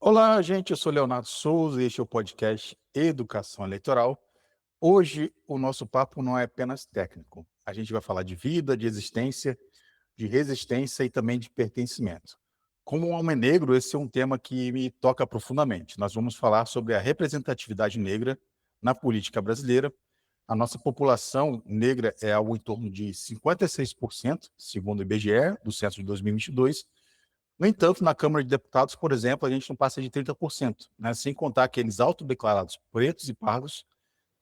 Olá, gente. Eu sou Leonardo Souza e este é o podcast Educação Eleitoral. Hoje, o nosso papo não é apenas técnico. A gente vai falar de vida, de existência, de resistência e também de pertencimento. Como um homem negro, esse é um tema que me toca profundamente. Nós vamos falar sobre a representatividade negra na política brasileira. A nossa população negra é algo em torno de 56%, segundo o IBGE, do censo de 2022. No entanto, na Câmara de Deputados, por exemplo, a gente não passa de 30%, né? Sem contar aqueles autodeclarados pretos e pardos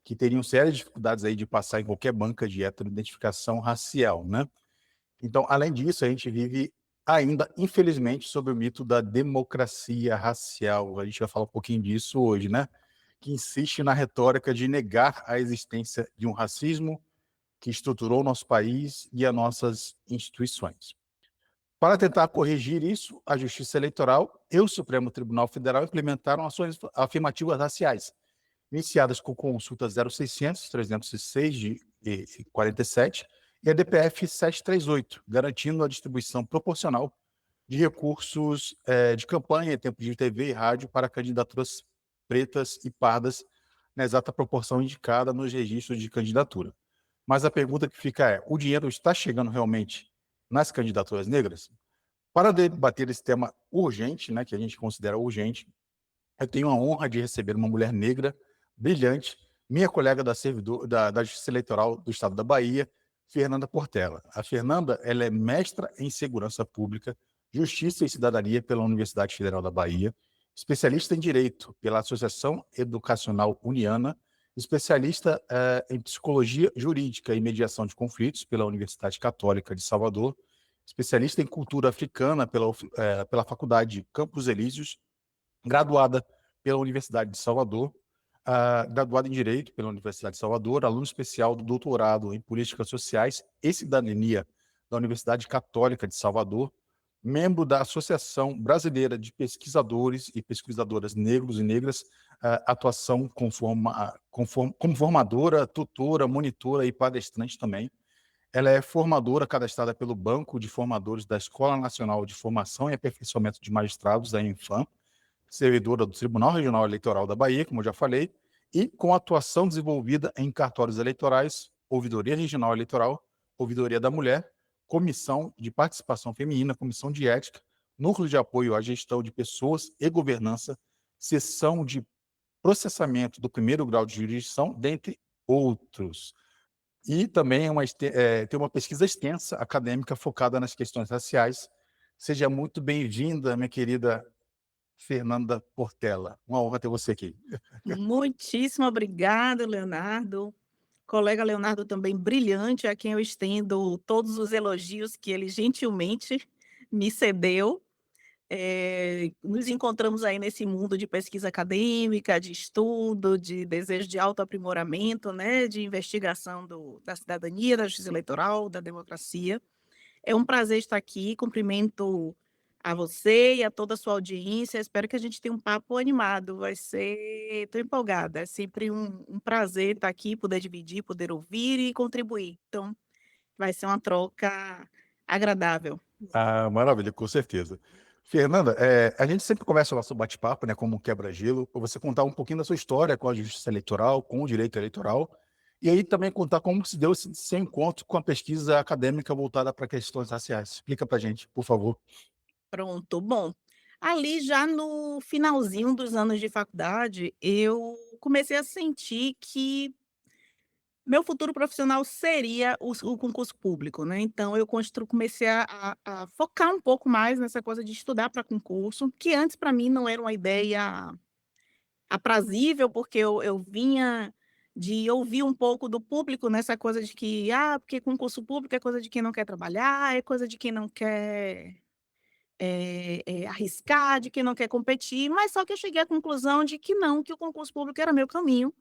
que teriam sérias dificuldades aí de passar em qualquer banca de heteroidentificação racial, né? Então, além disso, a gente vive ainda, infelizmente, sob o mito da democracia racial. A gente vai falar um pouquinho disso hoje, né? Que insiste na retórica de negar a existência de um racismo que estruturou o nosso país e as nossas instituições. Para tentar corrigir isso, a Justiça Eleitoral e o Supremo Tribunal Federal implementaram ações afirmativas raciais, iniciadas com consulta 0600 306 de 47 e a DPF 738, garantindo a distribuição proporcional de recursos de campanha, tempo de TV e rádio para candidaturas pretas e pardas na exata proporção indicada nos registros de candidatura. Mas a pergunta que fica é: o dinheiro está chegando realmente nas candidaturas negras? Para debater esse tema urgente, né, que a gente considera urgente, eu tenho a honra de receber uma mulher negra, brilhante, minha colega da Justiça Eleitoral do Estado da Bahia, Fernanda Portela. A Fernanda, ela é mestra em Segurança Pública, Justiça e Cidadania pela Universidade Federal da Bahia, especialista em Direito pela Associação Educacional Uniana, especialista em Psicologia Jurídica e Mediação de Conflitos pela Universidade Católica de Salvador, especialista em Cultura Africana pela Faculdade Campos Elíseos, graduada pela Universidade de Salvador, graduada em Direito pela Universidade de Salvador, aluno especial do doutorado em Políticas Sociais e Cidadania da Universidade Católica de Salvador, membro da Associação Brasileira de Pesquisadores e Pesquisadoras Negros e Negras, atuação como formadora, tutora, monitora e palestrante também. Ela é formadora cadastrada pelo Banco de Formadores da Escola Nacional de Formação e Aperfeiçoamento de Magistrados, da Infam, servidora do Tribunal Regional Eleitoral da Bahia, como eu já falei, e com atuação desenvolvida em cartórios eleitorais, ouvidoria regional eleitoral, ouvidoria da mulher, comissão de participação feminina, comissão de ética, núcleo de apoio à gestão de pessoas e governança, seção de processamento do primeiro grau de jurisdição, dentre outros. E também tem uma pesquisa extensa, acadêmica, focada nas questões raciais. Seja muito bem-vinda, minha querida Fernanda Portela. Uma honra ter você aqui. Muitíssimo obrigada, Leonardo. Colega Leonardo também brilhante, a quem eu estendo todos os elogios que ele gentilmente me cedeu. Nos encontramos aí nesse mundo de pesquisa acadêmica, de estudo, de desejo de autoaprimoramento, né, de investigação da cidadania, da justiça eleitoral, da democracia. É um prazer estar aqui, cumprimento a você e a toda a sua audiência, espero que a gente tenha um papo animado, vai ser estou empolgada, é sempre um prazer estar aqui, poder dividir, poder ouvir e contribuir, então vai ser uma troca agradável. Maravilha, com certeza. Fernanda, a gente sempre começa o nosso bate-papo, né, como um quebra-gelo, para você contar um pouquinho da sua história com a justiça eleitoral, com o direito eleitoral, e aí também contar como se deu esse seu encontro com a pesquisa acadêmica voltada para questões raciais. Explica para a gente, por favor. Pronto, bom, ali já no finalzinho dos anos de faculdade, eu comecei a sentir que meu futuro profissional seria o concurso público, né, então eu comecei a focar um pouco mais nessa coisa de estudar para concurso, que antes para mim não era uma ideia aprazível, porque eu vinha de ouvir um pouco do público nessa coisa de que: "Ah, porque concurso público é coisa de quem não quer trabalhar, é coisa de quem não quer, arriscar, de quem não quer competir", mas só que eu cheguei à conclusão de que não, que o concurso público era meu caminho,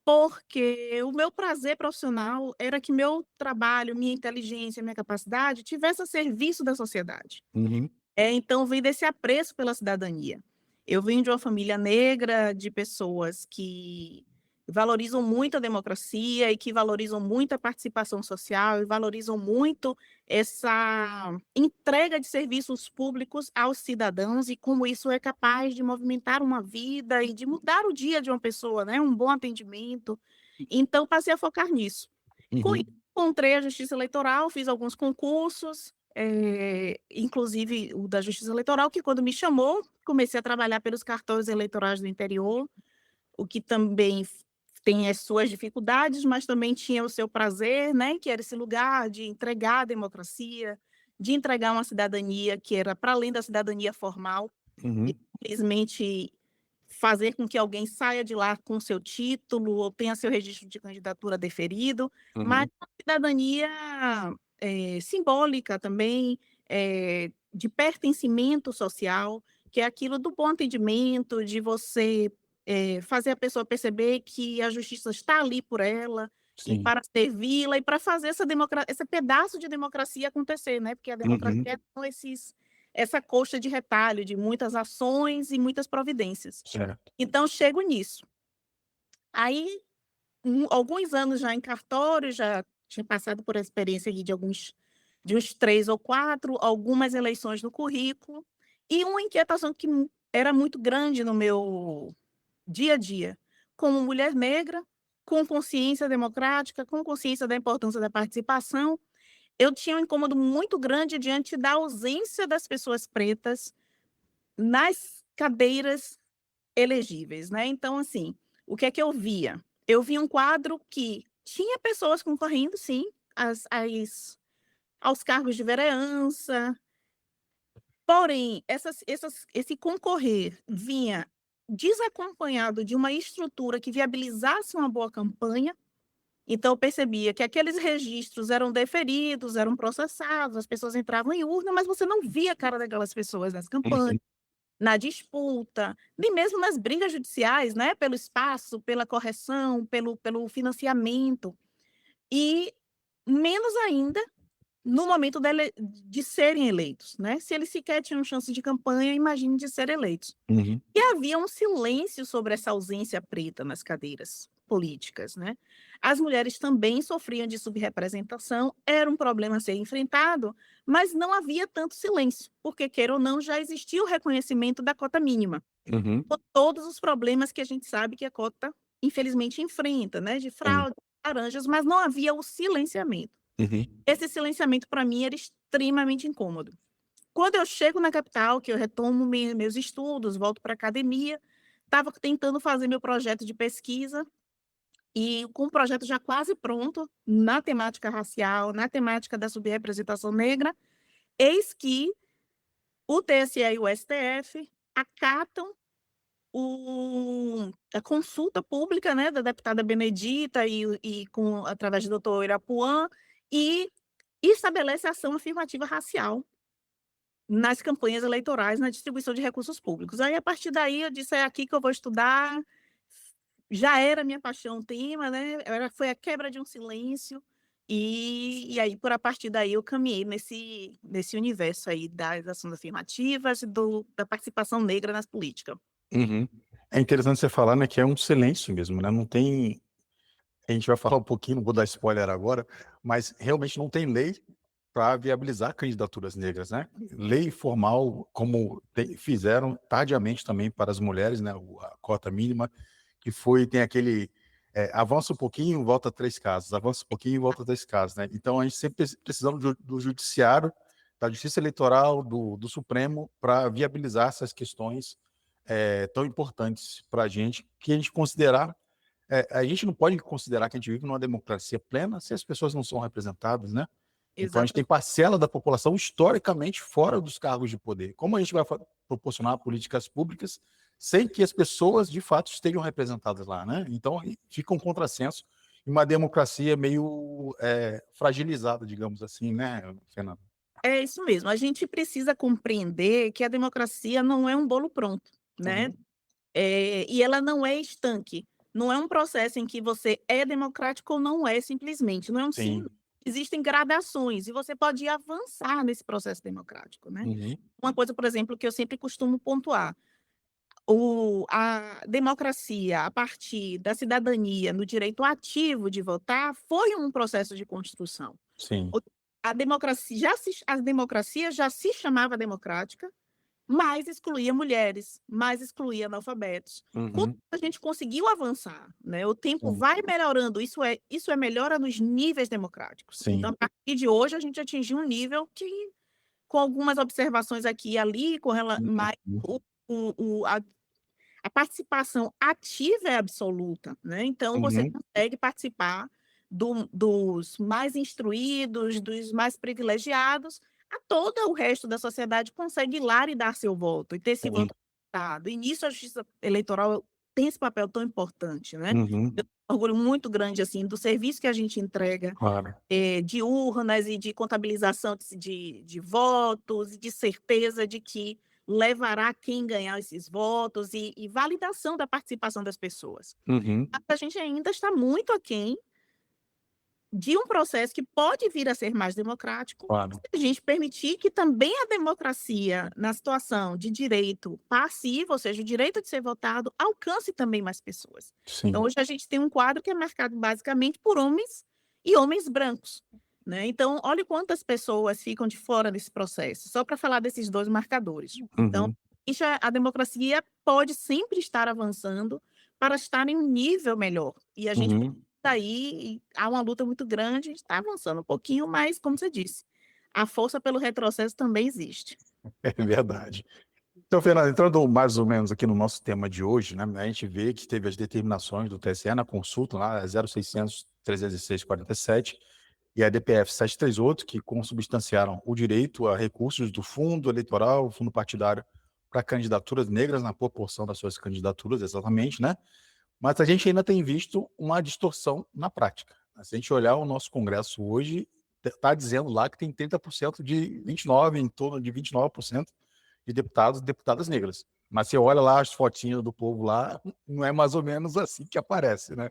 porque o meu prazer profissional era que meu trabalho, minha inteligência, minha capacidade tivesse a serviço da sociedade. Uhum. Então vem desse apreço pela cidadania. Eu venho de uma família negra, de pessoas que valorizam muito a democracia e que valorizam muito a participação social e valorizam muito essa entrega de serviços públicos aos cidadãos e como isso é capaz de movimentar uma vida e de mudar o dia de uma pessoa, né, um bom atendimento. Então passei a focar nisso. Com isso, Uhum. encontrei a Justiça Eleitoral, fiz alguns concursos, inclusive o da Justiça Eleitoral, que quando me chamou, comecei a trabalhar pelos cartórios eleitorais do interior, o que também tem as suas dificuldades, mas também tinha o seu prazer, né, que era esse lugar de entregar a democracia, de entregar uma cidadania que era para além da cidadania formal, e Uhum. simplesmente fazer com que alguém saia de lá com seu título ou tenha seu registro de candidatura deferido, mas Uhum. uma cidadania, simbólica também, de pertencimento social, que é aquilo do bom atendimento, de você, fazer a pessoa perceber que a justiça está ali por ela e Sim. para servi-la e para fazer esse pedaço de democracia acontecer, né, porque a Uhum. democracia são essa coxa de retalho de muitas ações e muitas providências. Certo. Então chego nisso. Aí, alguns anos já em cartório, já tinha passado por experiência ali de uns 3 ou 4, algumas eleições no currículo, e uma inquietação que era muito grande no meu dia a dia, como mulher negra, com consciência democrática, com consciência da importância da participação, eu tinha um incômodo muito grande diante da ausência das pessoas pretas nas cadeiras elegíveis, né. Então, assim, o que é que eu via? Eu via um quadro que tinha pessoas concorrendo sim, aos cargos de vereança, porém esse concorrer vinha desacompanhado de uma estrutura que viabilizasse uma boa campanha, então eu percebia que aqueles registros eram deferidos, eram processados, as pessoas entravam em urna, mas você não via a cara daquelas pessoas nas campanhas. Uhum. Na disputa, nem mesmo nas brigas judiciais, né, pelo espaço, pela correção, pelo financiamento, e menos ainda no momento de serem eleitos, né, se eles sequer tinham chance de campanha, imagine de ser eleitos. Uhum. E havia um silêncio sobre essa ausência preta nas cadeiras políticas, né. As mulheres também sofriam de subrepresentação, era um problema a ser enfrentado, mas não havia tanto silêncio, porque queira ou não, já existia o reconhecimento da cota mínima, Uhum. com todos os problemas que a gente sabe que a cota, infelizmente, enfrenta, né, de Sim. fraude, laranjas, mas não havia o silenciamento. Uhum. Esse silenciamento para mim era extremamente incômodo. Quando eu chego na capital, que eu retomo meus estudos, volto para a academia, estava tentando fazer meu projeto de pesquisa e com o projeto já quase pronto, na temática racial, na temática da subrepresentação negra, eis que o TSE e o STF acatam a consulta pública, né, da deputada Benedita e através do doutor Irapuã, e estabelece ação afirmativa racial nas campanhas eleitorais, na distribuição de recursos públicos. Aí, a partir daí, eu disse: "É aqui que eu vou estudar", já era minha paixão o tema, né, foi a quebra de um silêncio, e aí, por a partir daí, eu caminhei nesse universo aí das ações afirmativas, da participação negra nas política. Uhum. É interessante você falar, né, que é um silêncio mesmo, né, não tem a gente vai falar um pouquinho, não vou dar spoiler agora, mas realmente não tem lei para viabilizar candidaturas negras, né. Lei formal, como fizeram tardiamente também para as mulheres, né, a cota mínima, que foi tem aquele, avança um pouquinho, volta 3 casas, avança um pouquinho, volta 3 casas, né. Então a gente sempre precisamos do judiciário, da justiça eleitoral, do Supremo, para viabilizar essas questões, tão importantes para que a gente considerar a gente não pode considerar que a gente vive numa democracia plena se as pessoas não são representadas, né. Então a gente tem Exatamente. parcela da população historicamente fora dos cargos de poder. Como a gente vai proporcionar políticas públicas sem que as pessoas de fato estejam representadas lá, né? Então aí fica um contrassenso e uma democracia meio fragilizada, digamos assim, né, Fernanda? É isso mesmo, a gente precisa compreender que a democracia não é um bolo pronto, né. Uhum. E ela não é estanque, não é um processo em que você é democrático ou não é simplesmente, não é um sim, Sim. existem gradações e você pode avançar nesse processo democrático, né. Uhum. Uma coisa, por exemplo, que eu sempre costumo pontuar, A democracia, a partir da cidadania, no direito ativo de votar, foi um processo de construção. Sim. O a democracia já se chamava democrática, mas excluía mulheres, mas excluía analfabetos. Quando Uhum. a gente conseguiu avançar, né, o tempo Sim. vai melhorando, isso é melhora nos níveis democráticos. Então, Sim. a partir de hoje, a gente atingiu um nível que, com algumas observações aqui e ali, com rela mas Uhum. o a participação ativa é absoluta, né, então você Uhum. consegue participar dos mais instruídos, dos mais privilegiados, a todo o resto da sociedade consegue ir lá e dar seu voto, e ter esse Sim. voto respeitado. E nisso a justiça eleitoral tem esse papel tão importante, né. Uhum. Eu tenho um orgulho muito grande, assim, do serviço que a gente entrega, Claro. de urnas e de contabilização de votos, e de certeza de que levará quem ganhar esses votos e validação da participação das pessoas. Uhum. Mas a gente ainda está muito aquém de um processo que pode vir a ser mais democrático, se Claro. a gente permitir que também a democracia, na situação de direito passivo, ou seja, o direito de ser votado, alcance também mais pessoas. Então, Sim. hoje a gente tem um quadro que é marcado basicamente por homens e homens brancos, né. Então, olhe quantas pessoas ficam de fora desse processo, só para falar desses 2 marcadores. Então, Uhum. isso a democracia pode sempre estar avançando para estar em um nível melhor, e a gente Uhum. aí há uma luta muito grande, a gente está avançando um pouquinho, mas como você disse, a força pelo retrocesso também existe. É verdade. Então, Fernando, entrando mais ou menos aqui no nosso tema de hoje, né, a gente vê que teve as determinações do TSE na consulta lá, 0600-306-47 e a DPF 738, que consubstanciaram o direito a recursos do fundo eleitoral, fundo partidário, para candidaturas negras na proporção das suas candidaturas, exatamente, né? Mas a gente ainda tem visto uma distorção na prática. Se a gente olhar o nosso Congresso hoje, está dizendo lá que tem 30% de 29, em torno de 29% de deputados e deputadas negras. Mas você olha lá as fotinhas do povo lá, não é mais ou menos assim que aparece, né?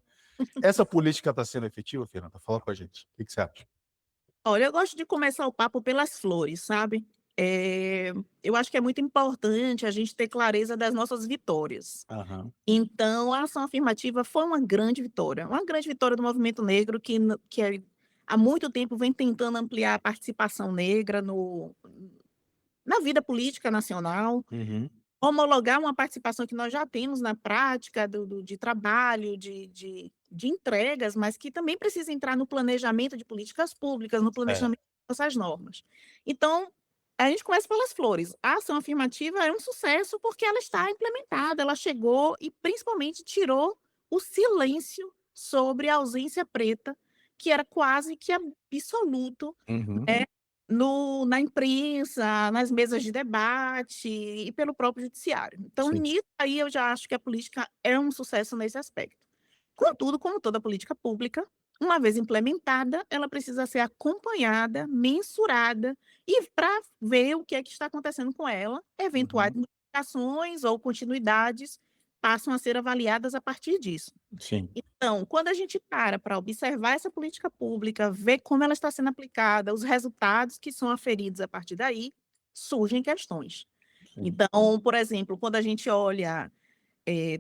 Essa política está sendo efetiva, Fernanda? Fala com a gente. O que você acha? Olha, eu gosto de começar o papo pelas flores, sabe. Eu acho que é muito importante a gente ter clareza das nossas vitórias. Aham. Então, a ação afirmativa foi uma grande vitória do movimento negro há muito tempo vem tentando ampliar a participação negra na vida política nacional. Uhum. Homologar uma participação que nós já temos na prática de trabalho, de entregas, mas que também precisa entrar no planejamento de políticas públicas, no É. planejamento dessas normas. Então, a gente começa pelas flores. A ação afirmativa é um sucesso porque ela está implementada, ela chegou e principalmente tirou o silêncio sobre a ausência preta, que era quase que absoluto, Uhum. né, na imprensa, nas mesas de debate e pelo próprio judiciário. Então, Sim. nisso aí eu já acho que a política é um sucesso nesse aspecto. Contudo, como toda política pública, uma vez implementada, ela precisa ser acompanhada, mensurada e para ver o que é que está acontecendo com ela, eventuais Uhum. modificações ou continuidades passam a ser avaliadas a partir disso. Sim. Então, quando a gente para observar essa política pública, ver como ela está sendo aplicada, os resultados que são aferidos a partir daí, surgem questões. Sim. Então, por exemplo, quando a gente olha,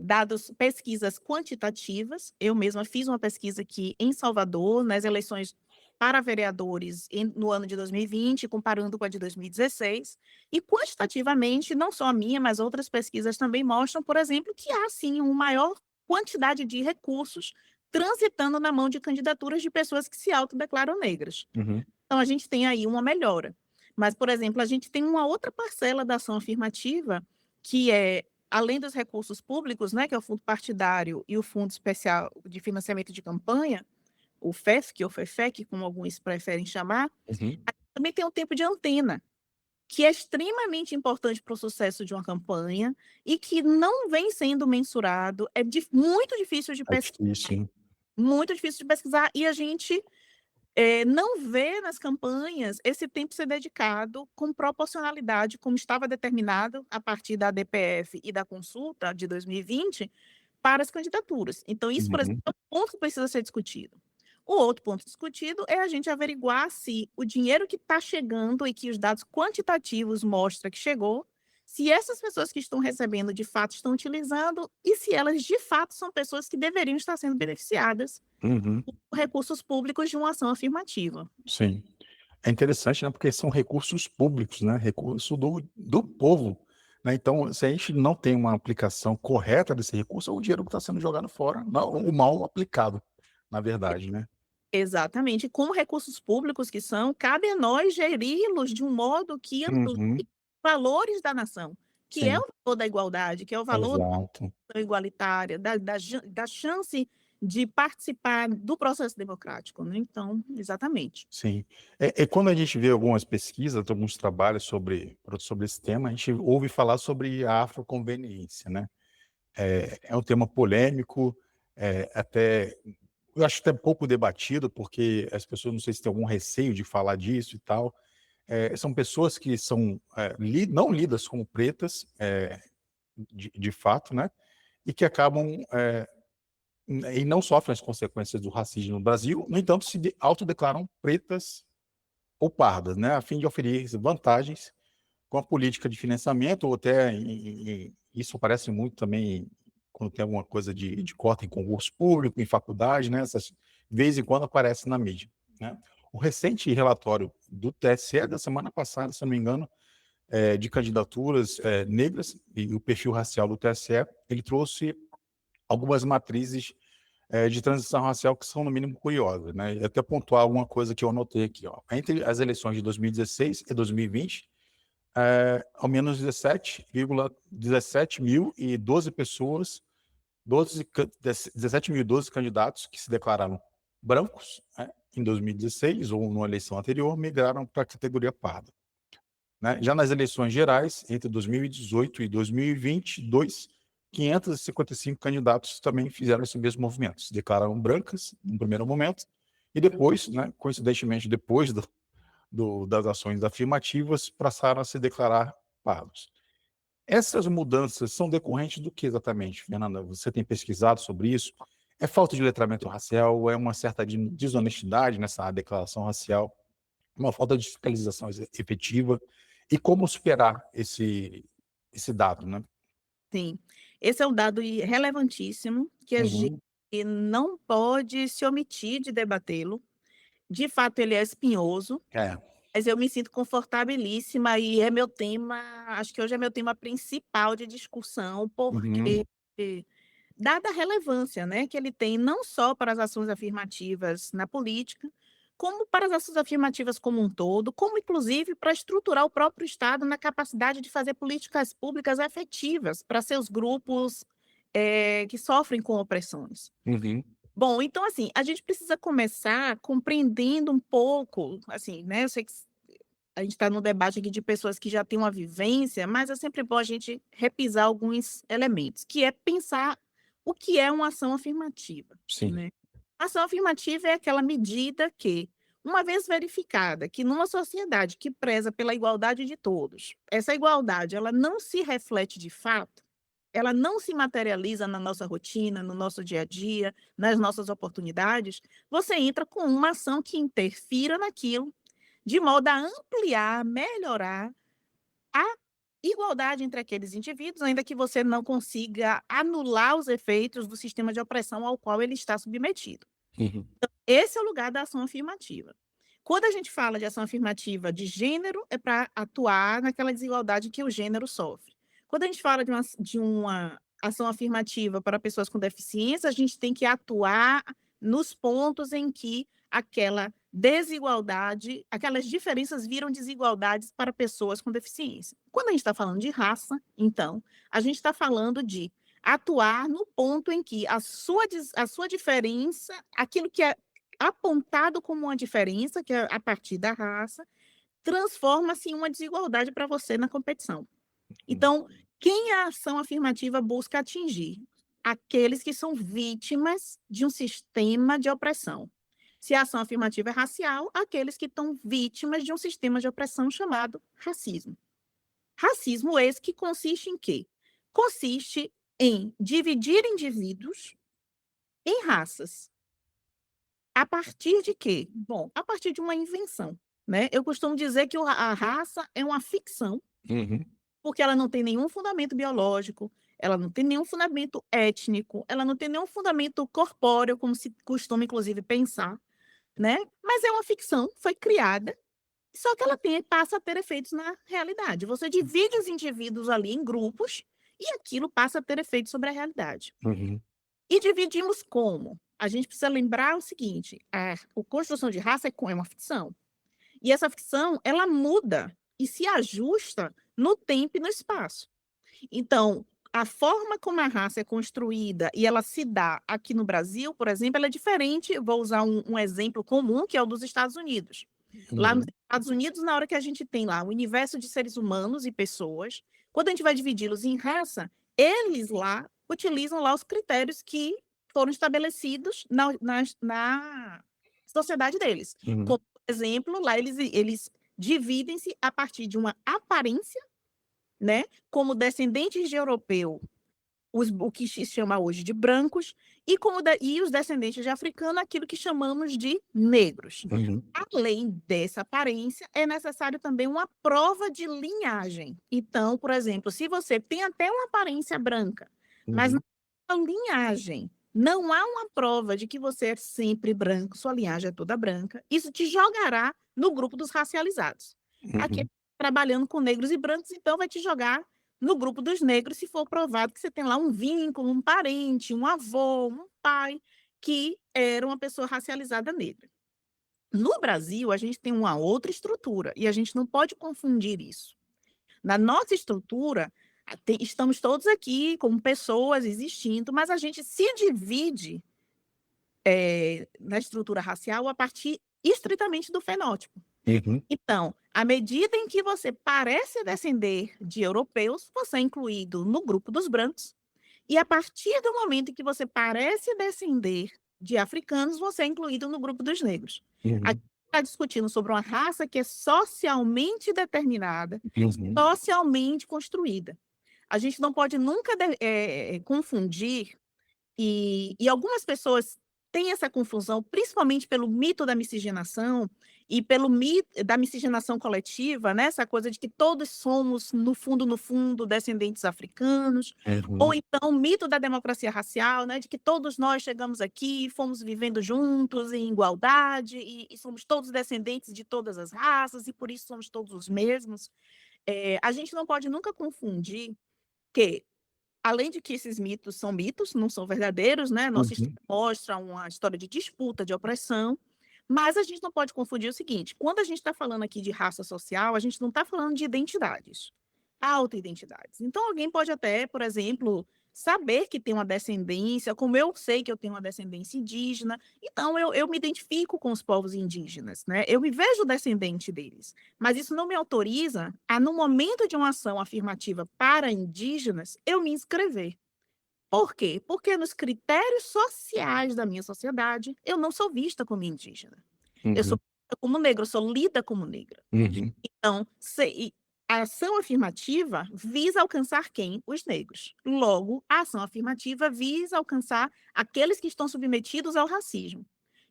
dados pesquisas quantitativas, eu mesma fiz uma pesquisa aqui em Salvador, nas eleições para vereadores no ano de 2020, comparando com a de 2016, e quantitativamente, não só a minha, mas outras pesquisas também mostram, por exemplo, que há sim uma maior quantidade de recursos transitando na mão de candidaturas de pessoas que se autodeclaram negras. Uhum. Então a gente tem aí uma melhora. Mas, por exemplo, a gente tem uma outra parcela da ação afirmativa, que é, além dos recursos públicos, né, que é o fundo partidário e o fundo especial de financiamento de campanha, o FEFC ou FEFEC, como alguns preferem chamar, Uhum. também tem um tempo de antena, que é extremamente importante para o sucesso de uma campanha e que não vem sendo mensurado, muito difícil de É pesquisar, difícil, hein? muito difícil de pesquisar, e a gente não vê nas campanhas esse tempo ser dedicado com proporcionalidade, como estava determinado a partir da DPF e da consulta de 2020 para as candidaturas. Então isso, por exemplo, Uhum. é um ponto que precisa ser discutido. O outro ponto discutido é a gente averiguar se o dinheiro que está chegando e que os dados quantitativos mostram que chegou, se essas pessoas que estão recebendo, de fato, estão utilizando e se elas, de fato, são pessoas que deveriam estar sendo beneficiadas Uhum. por recursos públicos de uma ação afirmativa. Sim. É interessante, né, porque são recursos públicos, né, recurso do povo, né, então se a gente não tem uma aplicação correta desse recurso, é o dinheiro que está sendo jogado fora, não, o mal aplicado, na verdade, né. Exatamente. Com recursos públicos que são, cabe a nós geri-los de um modo que amplie Uhum. valores da nação, que é Sim, o valor da igualdade, que é o valor exato. da igualitária, da chance de participar do processo democrático, né, então, exatamente. Sim. Quando a gente vê algumas pesquisas, alguns trabalhos sobre esse tema, a gente ouve falar sobre a afroconveniência, né. É um tema polêmico, até eu acho até pouco debatido, porque as pessoas não sei se têm algum receio de falar disso e tal. São pessoas que são, não lidas como pretas, de fato, né, e que acabam, e não sofrem as consequências do racismo no Brasil, no entanto, autodeclaram pretas ou pardas, né, a fim de oferir vantagens com a política de financiamento ou até isso aparece muito também quando tem alguma coisa de corte em concurso público, em faculdade, né, essas de vez em quando aparece na mídia, né. O recente relatório do TSE da semana passada, se eu não me engano, de candidaturas, negras e o perfil racial do TSE, ele trouxe algumas matrizes, de transição racial que são no mínimo curiosas, né, e até pontuar alguma coisa que eu anotei aqui, ó. Entre as eleições de 2016 e 2020, ao menos 17.012 pessoas, 17.012 candidatos que se declararam brancos, né, em 2016 ou numa eleição anterior, migraram para a categoria parda, né. Já nas eleições gerais, entre 2018 e 2022, 555 candidatos também fizeram esse mesmo movimento, se declararam brancas no primeiro momento e depois, né, coincidentemente depois das ações afirmativas, passaram a se declarar pardos. Essas mudanças são decorrentes do que exatamente, Fernanda? Você tem pesquisado sobre isso? É falta de letramento racial? É uma certa desonestidade nessa declaração racial? Uma falta de fiscalização efetiva? E como superar esse dado, né? Sim, esse é um dado relevantíssimo que a gente Uhum. não pode se omitir de debatê-lo. De fato, ele é espinhoso, É. mas eu me sinto confortabilíssima e é meu tema, acho que hoje é meu tema principal de discussão, Uhum. porque dada a relevância, né, que ele tem não só para as ações afirmativas na política, como para as ações afirmativas como um todo, como inclusive para estruturar o próprio Estado na capacidade de fazer políticas públicas efetivas para seus grupos, que sofrem com opressões. Uhum. Bom, então assim, a gente precisa começar compreendendo um pouco, assim, né, eu sei que a gente está no debate aqui de pessoas que já têm uma vivência, mas é sempre bom a gente repisar alguns elementos, que é pensar o que é uma ação afirmativa, Sim. né. Ação afirmativa é aquela medida que, uma vez verificada que numa sociedade que preza pela igualdade de todos, essa igualdade ela não se reflete de fato, ela não se materializa na nossa rotina, no nosso dia a dia, nas nossas oportunidades, você entra com uma ação que interfira naquilo de modo a ampliar, melhorar a igualdade entre aqueles indivíduos, ainda que você não consiga anular os efeitos do sistema de opressão ao qual ele está submetido. Uhum. Esse é o lugar da ação afirmativa. Quando a gente fala de ação afirmativa de gênero, é para atuar naquela desigualdade que o gênero sofre. Quando a gente fala de uma ação afirmativa para pessoas com deficiência, a gente tem que atuar nos pontos em que aquela desigualdade, aquelas diferenças viram desigualdades para pessoas com deficiência. Quando a gente está falando de raça, então, a gente está falando de atuar no ponto em que a sua diferença, aquilo que é apontado como uma diferença, que é a partir da raça, transforma-se em uma desigualdade para você na competição. Então, quem a ação afirmativa busca atingir? Aqueles que são vítimas de um sistema de opressão. Se a ação afirmativa é racial, aqueles que estão vítimas de um sistema de opressão chamado racismo. Racismo esse que consiste em quê? Consiste em dividir indivíduos em raças. A partir de quê? Bom, a partir de uma invenção, né. Eu costumo dizer que a raça é uma ficção Uhum. porque ela não tem nenhum fundamento biológico, ela não tem nenhum fundamento étnico, ela não tem nenhum fundamento corpóreo, como se costuma inclusive pensar, né, mas é uma ficção, foi criada, só que ela passa a ter efeitos na realidade. Você divide os indivíduos ali em grupos, e aquilo passa a ter efeitos sobre a realidade. Uhum. E dividimos como? A gente precisa lembrar o seguinte, o Construção de Raça é uma ficção, e essa ficção, ela muda e se ajusta no tempo e no espaço. Então, a forma como a raça é construída e ela se dá aqui no Brasil, por exemplo, ela é diferente. Vou usar um exemplo comum, que é o dos Estados Unidos. Lá nos Uhum. Estados Unidos, na hora que a gente tem lá o universo de seres humanos e pessoas, quando a gente vai dividi-los em raça, eles lá utilizam lá os critérios que foram estabelecidos na sociedade deles. Uhum. Como, por exemplo, lá eles dividem-se a partir de uma aparência, né, como descendentes de europeu, o que se chama hoje de brancos, e os descendentes de africano, aquilo que chamamos de negros. Uhum. Além dessa aparência, é necessário também uma prova de linhagem. Então, por exemplo, se você tem até uma aparência branca, mas na Uhum. sua linhagem não há uma prova de que você é sempre branco, sua linhagem é toda branca, isso te jogará no grupo dos racializados. Aqui, Uhum. trabalhando com negros e brancos, então vai te jogar no grupo dos negros, se for provado que você tem lá um vínculo, um parente, um avô, um pai, que era uma pessoa racializada negra. No Brasil, a gente tem uma outra estrutura e a gente não pode confundir isso. Na nossa estrutura, estamos todos aqui como pessoas existindo, mas a gente se divide na estrutura racial a partir estritamente do fenótipo. Uhum. Então, à medida em que você parece descender de europeus, você é incluído no grupo dos brancos, e a partir do momento em que você parece descender de africanos, você é incluído no grupo dos negros. A Uhum. gente está discutindo sobre uma raça que é socialmente determinada, Uhum. socialmente construída. A gente não pode nunca confundir, e algumas pessoas têm essa confusão, principalmente pelo mito da miscigenação e pelo mito da miscigenação coletiva, né, essa coisa de que todos somos, no fundo, descendentes africanos, ou Uhum. então o mito da democracia racial, né, de que todos nós chegamos aqui, fomos vivendo juntos em igualdade e somos todos descendentes de todas as raças e por isso somos todos os mesmos. A gente não pode nunca confundir que, além de que esses mitos são mitos, não são verdadeiros, né, nossa história Uhum. mostra uma história de disputa, de opressão, mas a gente não pode confundir o seguinte: quando a gente está falando aqui de raça social, a gente não está falando de identidades, autoidentidades. Então alguém pode até, por exemplo, saber que tem uma descendência, como eu sei que eu tenho uma descendência indígena, então eu me identifico com os povos indígenas, né, eu me vejo descendente deles, mas isso não me autoriza a, no momento de uma ação afirmativa para indígenas, eu me inscrever. Por quê? Porque nos critérios sociais da minha sociedade, eu não sou vista como indígena. Eu sou Uhum. vista como negra, eu sou lida como negra. Uhum. Então, a ação afirmativa visa alcançar quem? Os negros. Logo, a ação afirmativa visa alcançar aqueles que estão submetidos ao racismo.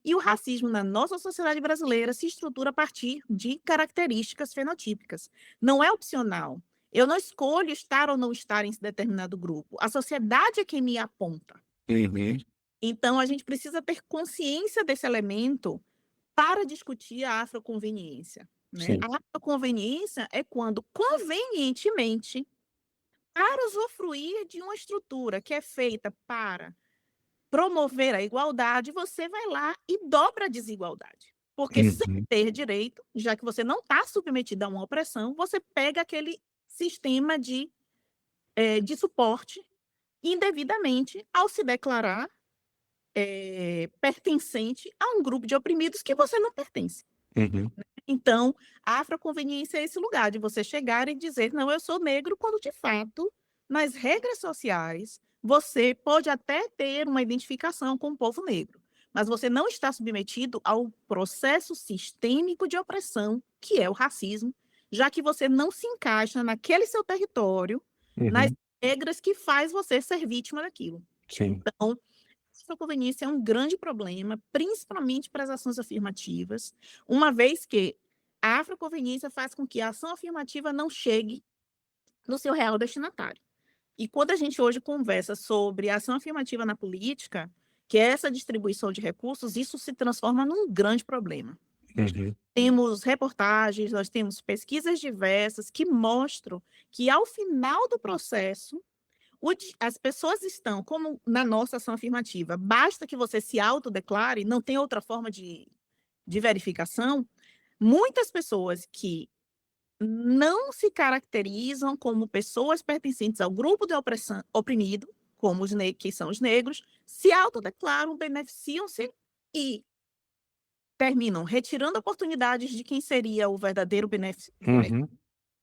E o racismo na nossa sociedade brasileira se estrutura a partir de características fenotípicas. Não é opcional. Eu não escolho estar ou não estar em determinado grupo. A sociedade é quem me aponta. Uhum. Então, a gente precisa ter consciência desse elemento para discutir a afroconveniência, né. Sim. A afroconveniência é quando, convenientemente, para usufruir de uma estrutura que é feita para promover a igualdade, você vai lá e dobra a desigualdade. Porque sem Uhum. ter direito, já que você não está submetido a uma opressão, você pega aquele sistema de suporte indevidamente ao se declarar, pertencente a um grupo de oprimidos que você não pertence. Uhum. Então, a afroconveniência é esse lugar de você chegar e dizer: "Não, eu sou negro", quando de fato, nas regras sociais, você pode até ter uma identificação com o povo negro, mas você não está submetido ao processo sistêmico de opressão, que é o racismo, já que você não se encaixa naquele seu território, nas Uhum. regras que faz você ser vítima daquilo. Sim. Então, a conveniência é um grande problema, principalmente para as ações afirmativas, uma vez que a afroconveniência faz com que a ação afirmativa não chegue no seu real destinatário. E quando a gente hoje conversa sobre ação afirmativa na política, que é essa distribuição de recursos, isso se transforma num grande problema. Uhum. Temos reportagens, nós temos pesquisas diversas que mostram que, ao final do processo, as pessoas estão, como na nossa ação afirmativa, basta que você se autodeclare, não tem outra forma de verificação. Muitas pessoas que não se caracterizam como pessoas pertencentes ao grupo de opressão, oprimido, como que são os negros, se autodeclaram, beneficiam-se e terminam retirando oportunidades de quem seria o verdadeiro Uhum.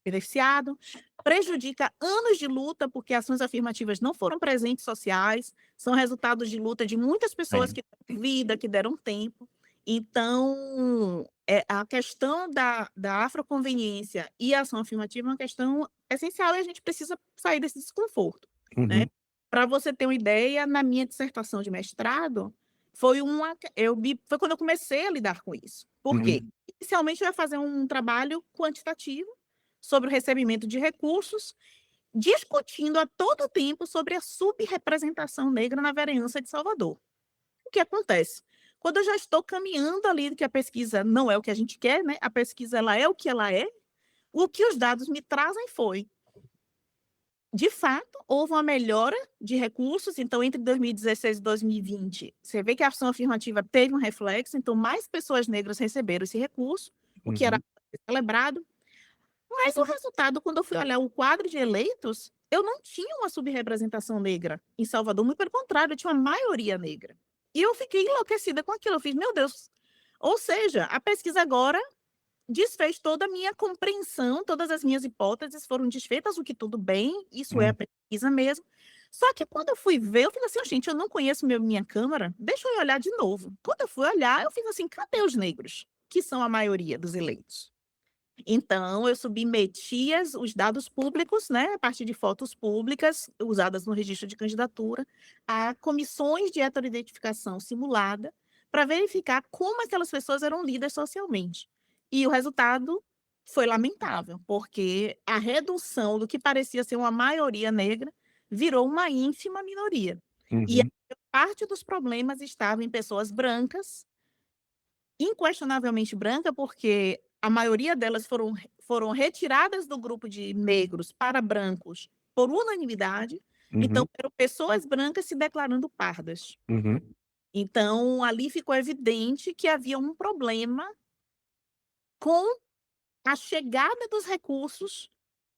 beneficiado, prejudica anos de luta, porque ações afirmativas não foram presentes sociais, são resultados de luta de muitas pessoas Sim. que deram vida, que deram tempo. Então, a questão da afroconveniência e a ação afirmativa é uma questão essencial e a gente precisa sair desse desconforto, né? Uhum. Para você ter uma ideia, na minha dissertação de mestrado, foi quando eu comecei a lidar com isso. Por quê? Uhum. Inicialmente, eu ia fazer um trabalho quantitativo sobre o recebimento de recursos, discutindo a todo tempo sobre a subrepresentação negra na vereança de Salvador. O que acontece? Quando eu já estou caminhando ali, que a pesquisa não é o que a gente quer, né? A pesquisa ela é o que ela é. O que os dados me trazem foi, de fato, houve uma melhora de recursos. Então, entre 2016 e 2020, você vê que a ação afirmativa teve um reflexo. Então, mais pessoas negras receberam esse recurso, o que era Uhum. celebrado. Mas o resultado, quando eu fui olhar o quadro de eleitos, eu não tinha uma subrepresentação negra em Salvador, muito pelo contrário, eu tinha uma maioria negra. E eu fiquei enlouquecida com aquilo, eu fiz: "Meu Deus". Ou seja, a pesquisa agora desfez toda a minha compreensão, todas as minhas hipóteses foram desfeitas, o que tudo bem, isso é a Uhum. pesquisa mesmo. Só que quando eu fui ver, eu fiz assim: "Gente, eu não conheço minha Câmara, deixa eu ir olhar de novo". Quando eu fui olhar, eu fiz assim: "Cadê os negros?", que são a maioria dos eleitos. Então, eu submetia os dados públicos, né, a partir de fotos públicas usadas no registro de candidatura, a comissões de heteroidentificação simulada, para verificar como aquelas pessoas eram lidas socialmente. E o resultado foi lamentável, porque a redução do que parecia ser uma maioria negra virou uma ínfima minoria. E a Uhum. parte dos problemas estava em pessoas brancas, inquestionavelmente branca, porque a maioria delas foram retiradas do grupo de negros para brancos por unanimidade, então Uhum. eram pessoas brancas se declarando pardas. Uhum. Então ali ficou evidente que havia um problema com a chegada dos recursos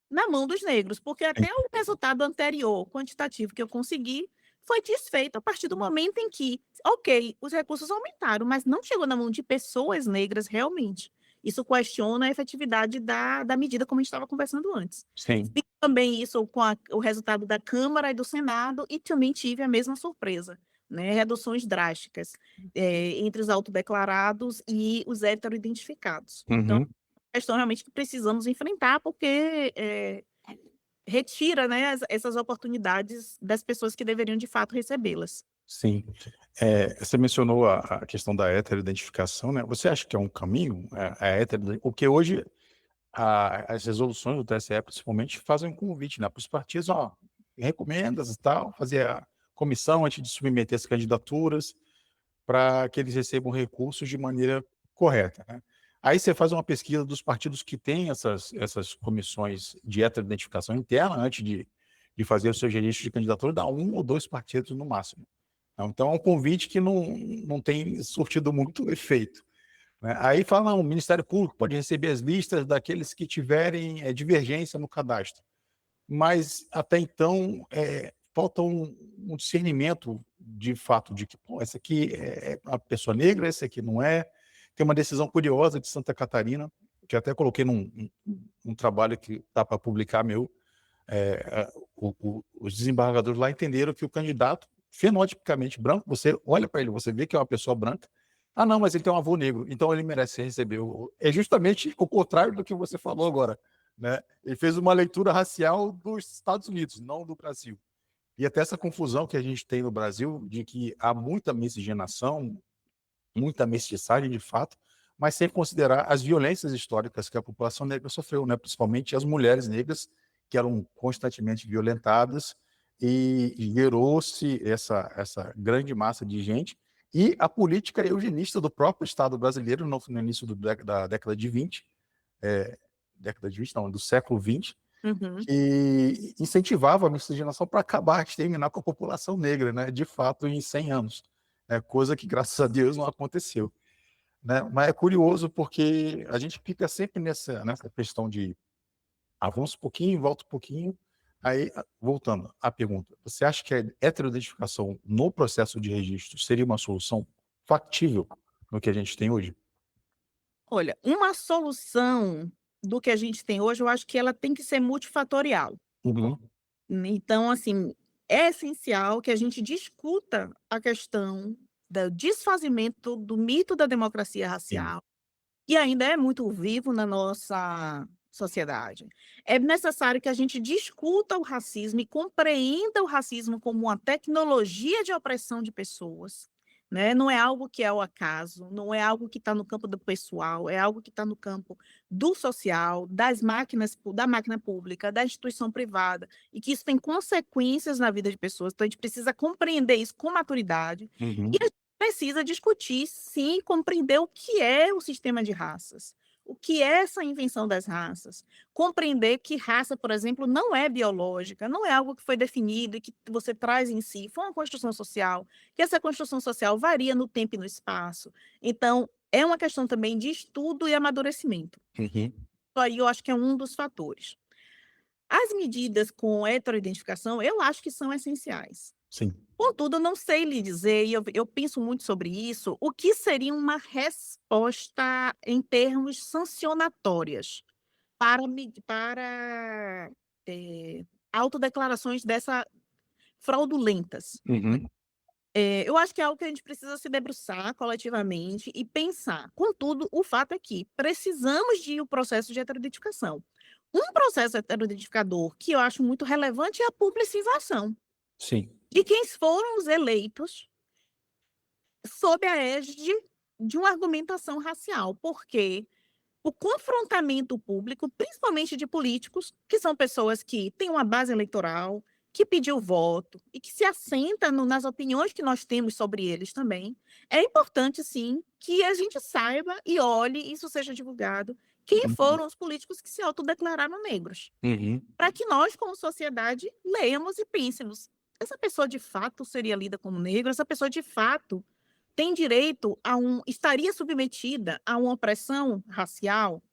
na mão dos negros, porque Sim. até o resultado anterior, quantitativo, que eu consegui, foi desfeito a partir do momento em que, ok, os recursos aumentaram, mas não chegou na mão de pessoas negras realmente. Isso questiona a efetividade da medida, como a gente estava conversando antes. Sim. Fiz também isso com o resultado da Câmara e do Senado, e também tive a mesma surpresa, né? Reduções drásticas entre os autodeclarados e os heteroidentificados. Então, Uhum. questão realmente que precisamos enfrentar, porque retira, né, essas oportunidades das pessoas que deveriam de fato recebê-las. Sim. Você mencionou a questão da heteroidentificação, né? Você acha que é um caminho, a heteroiden porque hoje as resoluções do TSE, principalmente, fazem um convite, né, para os partidos: "Ó, recomendas e tal, fazer a comissão antes de submeter as candidaturas, para que eles recebam recursos de maneira correta", né. Aí você faz uma pesquisa dos partidos que têm essas comissões de heteroidentificação interna antes de fazer o seu registro de candidatura, dá um ou 2 partidos no máximo. Então é um convite que não tem surtido muito efeito, né. Aí fala: "Não, o Ministério Público pode receber as listas daqueles que tiverem, divergência no cadastro", mas até então, falta um discernimento de fato de que: "Pô, essa aqui é uma pessoa negra, esse aqui não é". Tem uma decisão curiosa de Santa Catarina, que até coloquei num trabalho que está para publicar meu, os desembargadores lá entenderam que o candidato fenotipicamente branco, você olha para ele, você vê que é uma pessoa branca. "Ah, não, mas ele tem um avô negro, então ele merece receber o", é justamente o contrário do que você falou agora, né. Ele fez uma leitura racial dos Estados Unidos, não do Brasil. E até essa confusão que a gente tem no Brasil, de que há muita miscigenação, muita mestiçagem de fato, mas sem considerar as violências históricas que a população negra sofreu, né, principalmente as mulheres negras que eram constantemente violentadas, e gerou-se essa grande massa de gente, e a política eugenista do próprio Estado brasileiro no início da década de 20, década de 20 não, do século 20, Uhum. que incentivava a miscigenação para acabar, exterminar com a população negra, né, de fato, em 100 anos, coisa que, graças a Deus, não aconteceu, né? Mas é curioso porque a gente fica sempre nessa questão de avança um pouquinho, volta um pouquinho. Aí, voltando à pergunta, você acha que a heteroidentificação no processo de registro seria uma solução factível no que a gente tem hoje? Olha, uma solução do que a gente tem hoje, eu acho que ela tem que ser multifatorial. Uhum. Então, assim, é essencial que a gente discuta a questão do desfazimento do mito da democracia Sim. racial, que ainda é muito vivo na nossa sociedade. É necessário que a gente discuta o racismo e compreenda o racismo como uma tecnologia de opressão de pessoas, né? Não é algo que é ao acaso, não é algo que está no campo do pessoal, é algo que está no campo do social, das máquinas, da máquina pública, da instituição privada, e que isso tem consequências na vida de pessoas. Então, a gente precisa compreender isso com maturidade Uhum. e a gente precisa discutir, sim, compreender o que é o sistema de raças. O que é essa invenção das raças? Compreender que raça, por exemplo, não é biológica, não é algo que foi definido e que você traz em si, foi uma construção social, que essa construção social varia no tempo e no espaço. Então, é uma questão também de estudo e amadurecimento. Uhum. Isso aí eu acho que é um dos fatores. As medidas com heteroidentificação, eu acho que são essenciais. Sim. Contudo, eu não sei lhe dizer, e eu penso muito sobre isso, o que seria uma resposta em termos sancionatórias para autodeclarações dessa fraudulentas. Uhum. Eu acho que é algo que a gente precisa se debruçar coletivamente e pensar. Contudo, o fato é que precisamos de um processo de heteroidentificação. Um processo heteroidentificador que eu acho muito relevante é a publicização Sim. de quem foram os eleitos sob a égide de uma argumentação racial, porque o confrontamento público, principalmente de políticos, que são pessoas que têm uma base eleitoral, que pediu voto e que se assenta nas opiniões que nós temos sobre eles também, é importante, sim, que a gente saiba e olhe, isso seja divulgado, quem Uhum. foram os políticos que se autodeclararam negros, Uhum. para que nós, como sociedade, leiamos e pensemos, essa pessoa de fato seria lida como negra? Essa pessoa de fato tem direito estaria submetida a uma opressão racial?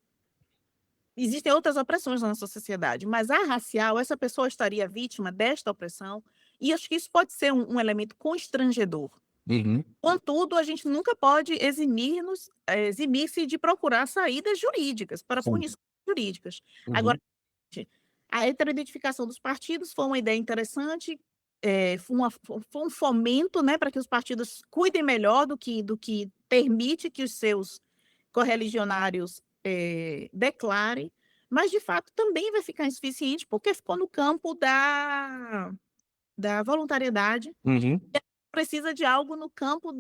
Existem outras opressões na nossa sociedade, mas a racial, essa pessoa estaria vítima desta opressão, e acho que isso pode ser um elemento constrangedor. Uhum. Contudo, a gente nunca pode eximir-se de procurar saídas jurídicas para Sim. punições jurídicas. Agora, Uhum. a heteroidentificação dos partidos foi uma ideia interessante, foi um fomento, né, para que os partidos cuidem melhor do que permite que os seus correligionários, declarem, mas de fato também vai ficar insuficiente, porque ficou no campo da voluntariedade, Uhum. precisa de algo no campo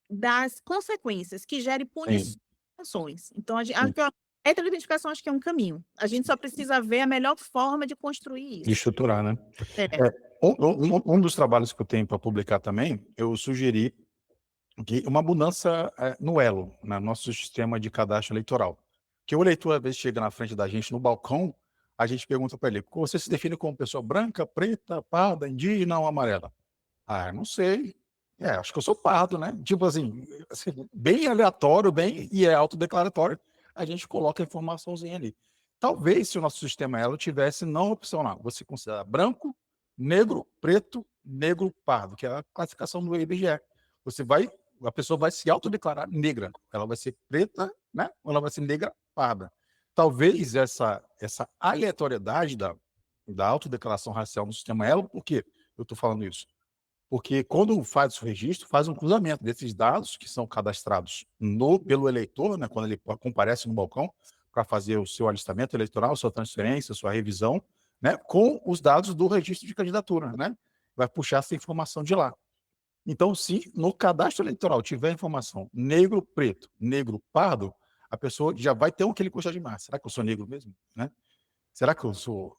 das consequências, que gere punições Sim. e sanções. Então acho Sim. que a heteroidentificação acho que é um caminho, a gente só precisa ver a melhor forma de construir De isso. estruturar, né? É. É, um dos trabalhos que eu tenho para publicar também, eu sugeri que uma mudança no elo, no nosso sistema de cadastro eleitoral. Que o eleitor, às vezes, chega na frente da gente no balcão, a gente pergunta para ele: você se define como pessoa branca, preta, parda, indígena ou amarela? Ah, eu não sei. Acho que eu sou pardo, né? Tipo assim, bem aleatório, bem, e é autodeclaratório, a gente coloca a informaçãozinha ali. Talvez se o nosso sistema elo tivesse não opcional, você considera branco, negro, preto, negro, pardo, que é a classificação do IBGE. Você vai, a pessoa vai se autodeclarar negra, ela vai ser preta, né? Ou ela vai ser negra, parda. Talvez essa aleatoriedade da autodeclaração racial no sistema elo, por quê eu estou falando isso? Porque quando faz o registro, faz um cruzamento desses dados que são cadastrados pelo eleitor, né, quando ele comparece no balcão para fazer o seu alistamento eleitoral, sua transferência, sua revisão, né, com os dados do registro de candidatura, né? Vai puxar essa informação de lá. Então, se no cadastro eleitoral tiver informação negro, preto, negro, pardo, a pessoa já vai ter aquele questionamento de massa. Será que eu sou negro mesmo? Né? Será que eu sou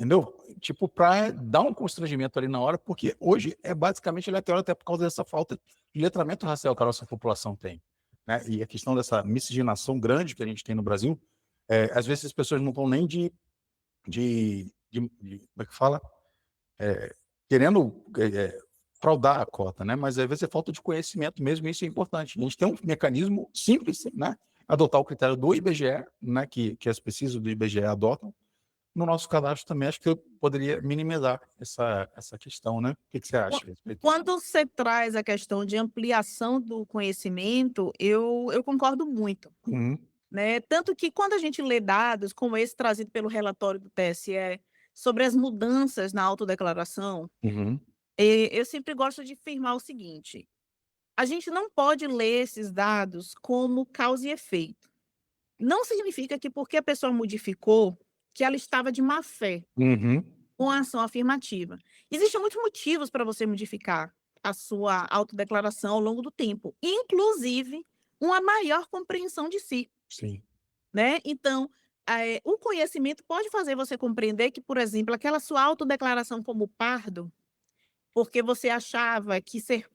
entendeu? Tipo, para dar um constrangimento ali na hora, porque hoje é basicamente aleatório até por causa dessa falta de letramento racial que a nossa população tem, né? E a questão dessa miscigenação grande que a gente tem no Brasil, às vezes as pessoas não estão nem como é que fala? Querendo fraudar a cota, né? Mas às vezes é falta de conhecimento mesmo, e isso é importante. A gente tem um mecanismo simples, né? Adotar o critério do IBGE, né? Que as pesquisas do IBGE adotam. No nosso cadastro também, acho que eu poderia minimizar essa questão, né? O que você acha a respeito disso? Quando você traz a questão de ampliação do conhecimento, eu concordo muito, Uhum, né? Tanto que quando a gente lê dados como esse trazido pelo relatório do TSE sobre as mudanças na autodeclaração, uhum, eu sempre gosto de afirmar o seguinte: a gente não pode ler esses dados como causa e efeito. Não significa que porque a pessoa modificou, que ela estava de má fé uhum, com a ação afirmativa. Existem muitos motivos para você modificar a sua autodeclaração ao longo do tempo, inclusive uma maior compreensão de si, sim. né. Então, o conhecimento pode fazer você compreender que, por exemplo, aquela sua autodeclaração como pardo, porque você achava que ser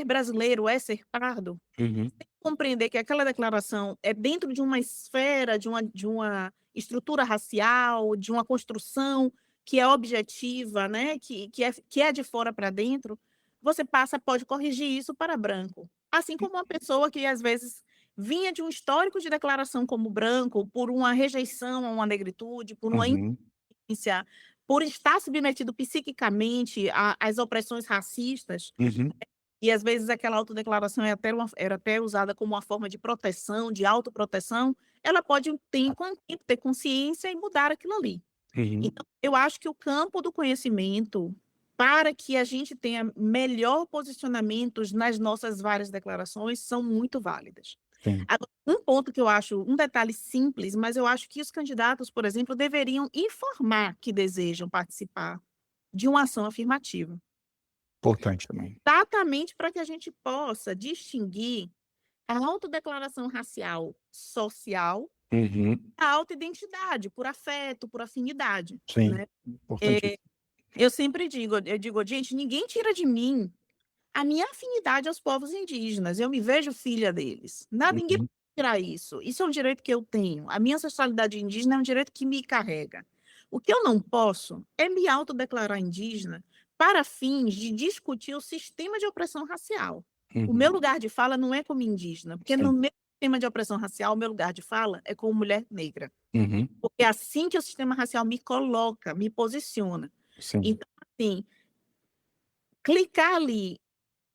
brasileiro é ser pardo, Uhum, compreender que aquela declaração é dentro de uma esfera, de uma estrutura racial, de uma construção que é objetiva, né, que é de fora para dentro, você pode corrigir isso para branco. Assim como uma pessoa que às vezes vinha de um histórico de declaração como branco, por uma rejeição a uma negritude, por uma uhum, influência, por estar submetido psiquicamente às opressões racistas, uhum, e às vezes aquela autodeclaração era até usada como uma forma de proteção, de autoproteção, ela pode com o tempo ter consciência e mudar aquilo ali. uhum, Então, eu acho que o campo do conhecimento, para que a gente tenha melhor posicionamentos nas nossas várias declarações, são muito válidas. sim. Agora, um ponto que eu acho um detalhe simples, mas eu acho que os candidatos, por exemplo, deveriam informar que desejam participar de uma ação afirmativa. Importante também. Exatamente para que a gente possa distinguir a autodeclaração racial social Uhum, da autoidentidade, por afeto, por afinidade, sim, né. importantíssimo. Eu sempre digo: "Gente, ninguém tira de mim a minha afinidade aos povos indígenas, eu me vejo filha deles. Ninguém Uhum, pode tirar isso, isso é um direito que eu tenho, a minha ancestralidade indígena é um direito que me carrega. O que eu não posso é me autodeclarar indígena para fins de discutir o sistema de opressão racial. O meu uhum, lugar de fala não é como indígena, porque no sim. meu sistema de opressão racial, o meu lugar de fala é como mulher negra, Uhum, porque é assim que o sistema racial me coloca, me posiciona. sim. Então, assim, clicar ali,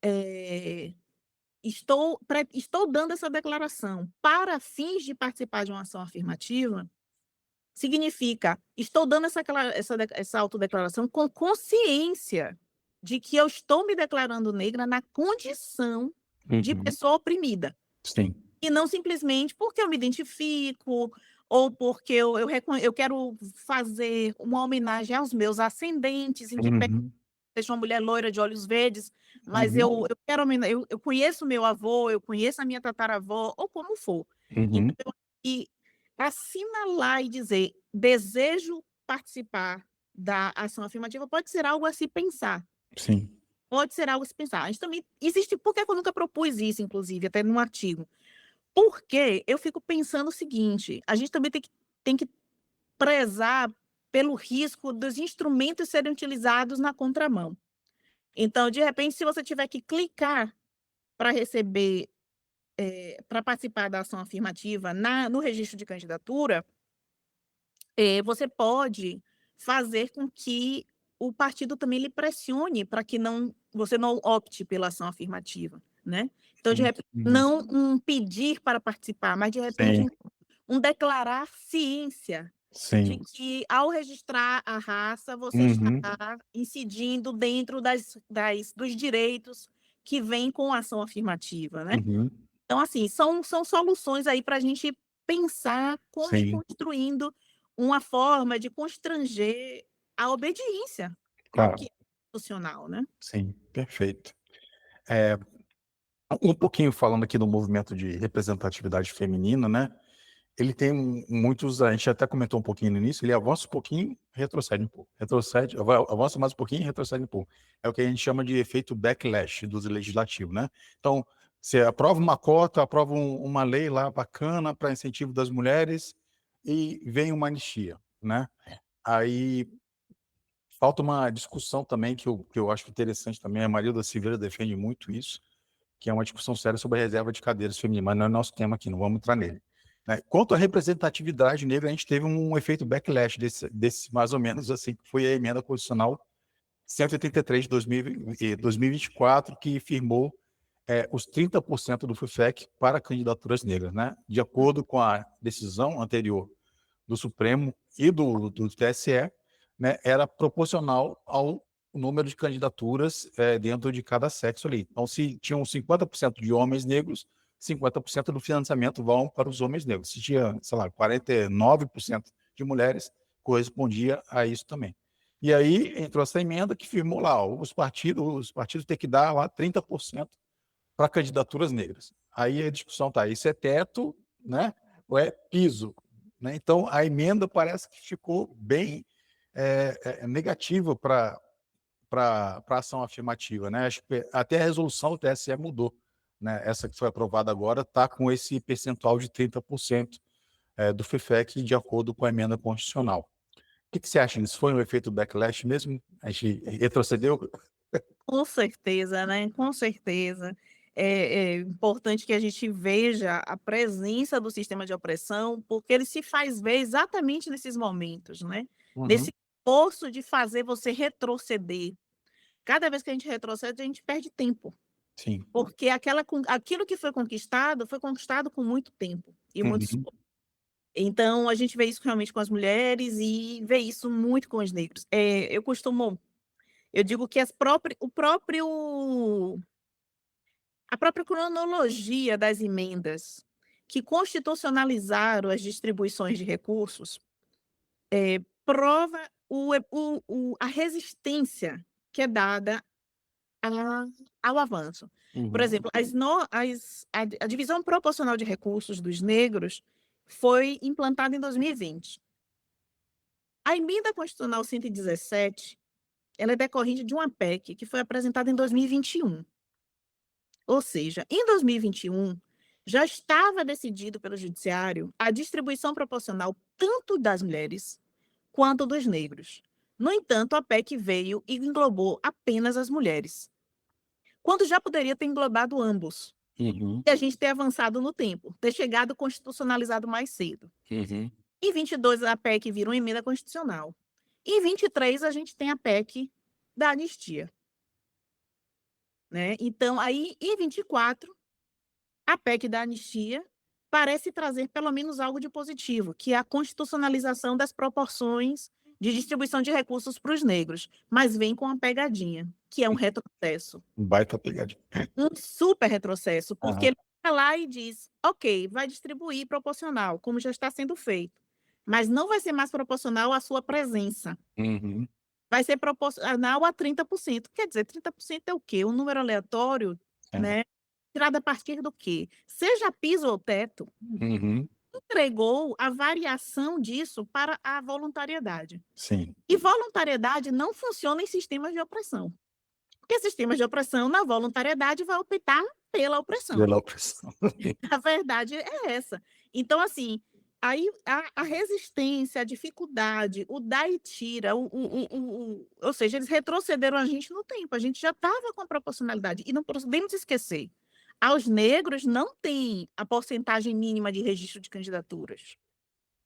eh estou dando essa declaração para fins de participar de uma ação afirmativa, significa, estou dando essa autodeclaração com consciência de que eu estou me declarando negra na condição de Uhum, pessoa oprimida, sim. e não simplesmente porque eu me identifico ou porque eu quero fazer uma homenagem aos meus ascendentes, Uhum, seja uma mulher loira de olhos verdes, mas uhum, eu quero eu conheço meu avô, eu conheço a minha tataravó, ou como for. uhum, Então e assinalar e dizer: "Desejo participar da ação afirmativa", pode ser algo a se pensar, sim. pode ser algo a se pensar. A gente também existe por que que eu nunca propus isso, inclusive, até num artigo? Porque eu fico pensando o seguinte: a gente também tem que prezar pelo risco dos instrumentos serem utilizados na contramão. Então, de repente, se você tiver que clicar para receber, para participar da ação afirmativa no registro de candidatura, você pode fazer com que o partido também lhe pressione para que você não opte pela ação afirmativa, né. Então, de Sim. repente, Uhum, não um pedir para participar, mas de repente sim, um declarar ciência de sim. que, ao registrar a raça, você está Uhum, incidindo dentro dos direitos que vêm com a ação afirmativa, né. uhum, Então, assim, são soluções aí para a gente pensar como ir sim, construindo uma forma de constranger a obediência ao que claro, é constitucional, né. sim, perfeito. Eh, um pouquinho falando aqui do movimento de representatividade feminina, né, ele tem muitos, a gente até comentou um pouquinho no início, ele avança um pouquinho, retrocede um pouco, retrocede, avança mais um pouquinho, retrocede um pouco. É o que a gente chama de efeito backlash do legislativo, né? Então, você aprova uma cota, aprova uma lei lá bacana para incentivo das mulheres e vem uma anistia, né? Aí falta uma discussão também que eu acho interessante também, a Marilda Silveira defende muito isso, que é uma discussão séria sobre a reserva de cadeiras femininas, mas não é nosso tema aqui, não vamos entrar nele, né? Quanto à representatividade negra, a gente teve um efeito backlash desse mais ou menos assim, que foi a emenda constitucional 183 de 2024, que firmou os 30% do FUFEC para candidaturas negras, né? De acordo com a decisão anterior do Supremo e do TSE, né, era proporcional ao número de candidaturas dentro de cada sexo ali. Então, se tinham 50% de homens negros, 50% do financiamento vão para os homens negros. Se tinha, sei lá, 49% de mulheres, correspondia a isso também. E aí entrou essa emenda que firmou lá, os partidos têm que dar lá 30% para candidaturas negras. Aí a discussão está, isso é teto, né, ou é piso? Né? Então, a emenda parece que ficou bem negativa para a ação afirmativa. Né? Acho que até a resolução do TSE mudou. Né? Essa que foi aprovada agora está com esse percentual de 30% do FEFEC, de acordo com a emenda constitucional. O que você acha disso? Foi um efeito backlash mesmo? A gente retrocedeu? Com certeza, né, com certeza. É importante que a gente veja a presença do sistema de opressão, porque ele se faz ver exatamente nesses momentos, né, Uhum. nesse esforço de fazer você retroceder. Cada vez que a gente retrocede, a gente perde tempo, Sim. porque aquilo que foi conquistado com muito tempo e muito Uhum. suor. Então a gente vê isso realmente com as mulheres e vê isso muito com os negros. Eu digo que a própria cronologia das emendas que constitucionalizaram as distribuições de recursos, prova a resistência que é dada a ao avanço. Por Uhum. exemplo, a divisão proporcional de recursos dos negros foi implantada em 2020. A emenda constitucional 117, ela é decorrente de uma PEC que foi apresentada em 2021. Ou seja, em 2021, já estava decidido pelo judiciário a distribuição proporcional tanto das mulheres quanto dos negros. No entanto, a PEC veio e englobou apenas as mulheres, quando já poderia ter englobado ambos, Uhum. e a gente ter avançado no tempo, ter chegado constitucionalizado mais cedo. Uhum. Em 22, a PEC vira uma emenda constitucional. Em 23, a gente tem a PEC da anistia. Né? Então, aí, em 24, a PEC da anistia parece trazer pelo menos algo de positivo, que é a constitucionalização das proporções de distribuição de recursos para os negros, mas vem com uma pegadinha, que é um retrocesso, Baita pegadinha. um super retrocesso, porque Aham. ele vai lá e diz, ok, vai distribuir proporcional, como já está sendo feito, mas não vai ser mais proporcional à sua presença, Uhum. vai ser proporcional a 30%. Quer dizer, 30% é o quê? Um número aleatório, É. né? Tirado a partir do quê? Seja piso ou teto, Uhum. entregou a variação disso para a voluntariedade. Sim. E voluntariedade não funciona em sistemas de opressão. Porque sistemas de opressão, na voluntariedade, vai optar pela opressão. Pela opressão. A verdade é essa. Então, assim, aí a resistência, a dificuldade, o dá e tira, ou seja, eles retrocederam a gente no tempo. A gente já estava com a proporcionalidade. E não podemos esquecer, aos negros não tem a porcentagem mínima de registro de candidaturas,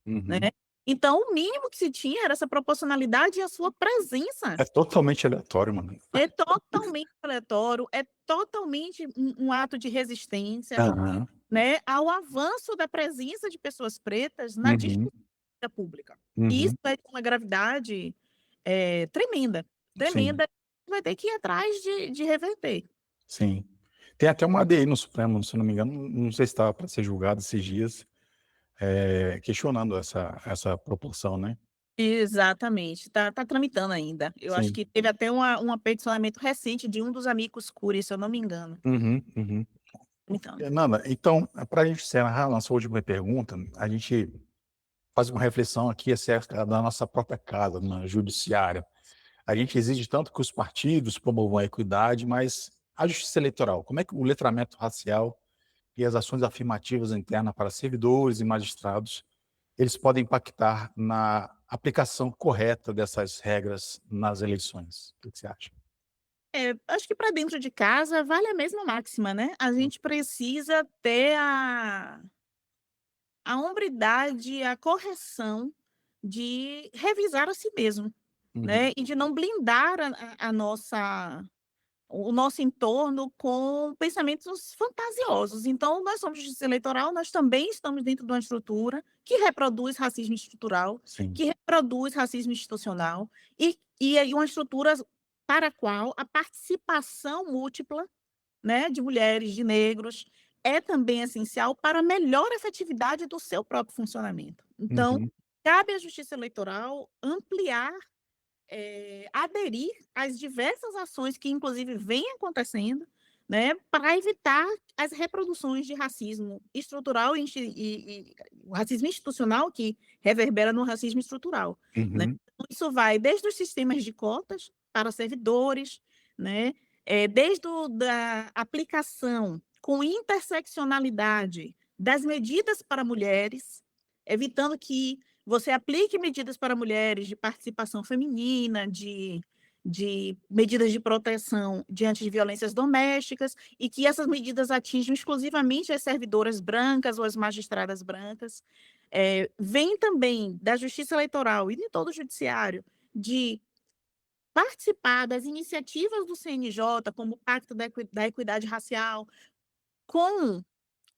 né? Uhum. Então, o mínimo que se tinha era essa proporcionalidade e a sua presença. É totalmente aleatório, mano. É totalmente aleatório, é totalmente um ato de resistência, Aham. né, ao avanço da presença de pessoas pretas na Uhum. disputa pública. E isso Uhum. é de uma gravidade, tremenda, Sim, tremenda, vai ter que ir atrás de reverter. sim. Tem até uma ADI no Supremo, se eu não me engano, não sei se estava para ser julgado esses dias, questionando essa proporção, né? Exatamente, tá tramitando ainda. Eu acho Sim. que teve até um aperfeiçoamento recente de um dos amigos curiae, se eu não me engano. Uhum, uhum. Então, Fernanda, então, para a gente encerrar a nossa última pergunta, a gente faz uma reflexão aqui acerca da nossa própria casa, na judiciária. A gente exige tanto que os partidos promovam a equidade, mas a justiça eleitoral, como é que o letramento racial e as ações afirmativas internas para servidores e magistrados, eles podem impactar na aplicação correta dessas regras nas eleições? O que você acha? acho que para dentro de casa vale a mesma máxima, né, a gente precisa ter a hombridade, a correção de revisar a si mesmo, Uhum, né, e de não blindar a nossa o nosso entorno com pensamentos fantasiosos. Então, nós somos justiça eleitoral, nós também estamos dentro de uma estrutura que reproduz racismo estrutural, sim. que reproduz racismo institucional, e aí uma estrutura para a qual a participação múltipla, né, de mulheres, de negros, é também essencial para a melhor efetividade do seu próprio funcionamento. Então, Uhum, cabe à justiça eleitoral ampliar, aderir às diversas ações que inclusive vêm acontecendo, né, para evitar as reproduções de racismo estrutural e o racismo institucional que reverbera no racismo estrutural, né. uhum, Então isso vai desde os sistemas de cotas para servidores, né, desde da aplicação com interseccionalidade das medidas para mulheres, evitando que você aplique medidas para mulheres de participação feminina, de medidas de proteção diante de violências domésticas, e que essas medidas atinjam exclusivamente as servidoras brancas ou as magistradas brancas. Vem também da Justiça Eleitoral e de todo o Judiciário de participar das iniciativas do CNJ, como o Pacto da Equidade Racial, com